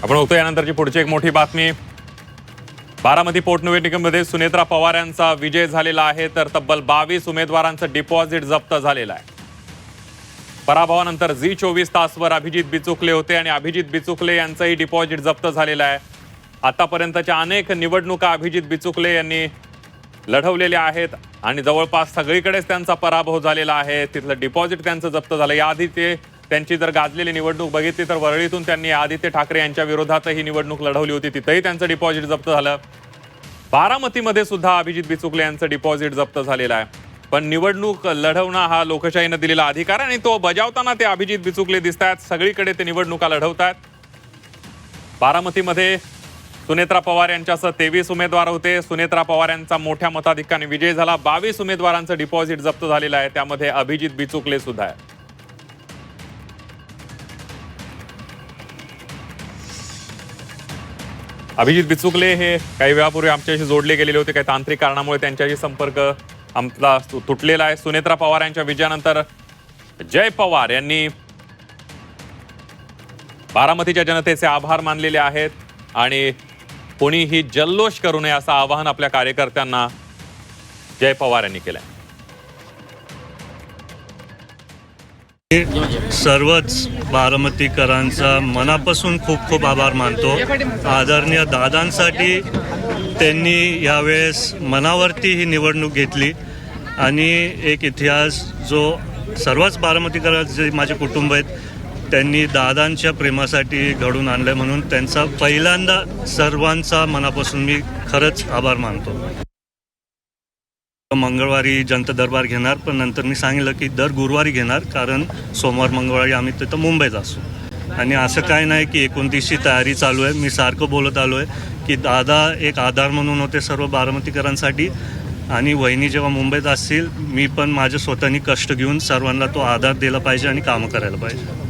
आपण बघतो यानंतरची पुढची एक मोठी बातमी। बारामती पोटनिवडणुकीमध्ये सुनेत्रा पवार यांचा विजय झालेला आहे, तर तब्बल 22 उमेदवारांचं डिपॉझिट जप्त झालेलं आहे। पराभवानंतर झी24 तासवर अभिजित बिचुकले होते आणि अभिजित बिचुकले यांचंही डिपॉझिट जप्त झालेलं आहे। आतापर्यंतच्या अनेक निवडणुका अभिजित बिचुकले यांनी लढवलेल्या आहेत आणि जवळपास सगळीकडेच त्यांचा पराभव झालेला आहे। तिथलं डिपॉझिट त्यांचं जप्त झालं। याआधी त्यांची जर गाजलेली निवडणूक बघितली तर वरळीतून त्यांनी आदित्य ठाकरे यांच्या विरोधात ही निवडणूक लढवली होती, तिथेही त्यांचं डिपॉझिट जप्त झालं। बारामतीमध्ये सुद्धा अभिजित बिचुकले यांचं डिपॉझिट जप्त झालेलं आहे। पण निवडणूक लढवणं हा लोकशाहीने दिलेला अधिकार आणि तो बजावताना ते अभिजित बिचुकले दिसतात, सगळीकडे ते निवडणुका लढवतात। बारामतीमध्ये सुनेत्रा पवार यांच्यासह 23 उमेदवार होते। सुनेत्रा पवार यांचा मोठ्या मताधिक्याने विजय झाला। 22 उमेदवारांचं डिपॉझिट जप्त झालेलं आहे, त्यामध्ये अभिजित बिचुकले सुद्धा आहे। अभिजित बिचुकले हे काही वेळापूर्वी आमच्याशी जोडले गेलेले होते, काही तांत्रिक कारणामुळे त्यांच्याशी संपर्क आमचा तुटलेला आहे। सुनेत्रा पवार यांच्या विजयानंतर जय पवार यांनी बारामतीच्या जनतेचे आभार मानलेले आहेत आणि कोणीही जल्लोष करू नये असं आवाहन आपल्या कार्यकर्त्यांना जय पवार यांनी केलंय। सर्वच बारामतीकरांचा मनापासून खूप खूप आभार मानतो। आदरणीय दादांसाठी त्यांनी यावेळेस मनावरती ही निवडणूक घेतली आणि एक इतिहास जो सर्वच बारामतीकरांचे माझे कुटुंब आहेत त्यांनी दादांच्या प्रेमासाठी घडून आणलं, म्हणून त्यांचा पहिल्यांदा सर्वांचा मनापासून मी खरंच आभार मानतो। मंगळवारी जनता दरबार घेणार, पण नंतर मी सांगितलं की दर गुरुवारी घेणार, कारण सोमवार मंगळवारी आम्ही तिथं मुंबईत असू। आणि असं काय नाही की 29ची तयारी चालू आहे। मी सारखं बोलत आलो आहे की दादा एक आधार म्हणून होते सर्व बारामतीकरांसाठी आणि वहिनी जेव्हा मुंबईत असतील मी पण माझ्या स्वतःनी कष्ट घेऊन सर्वांना तो आधार दिला पाहिजे आणि कामं करायला पाहिजे।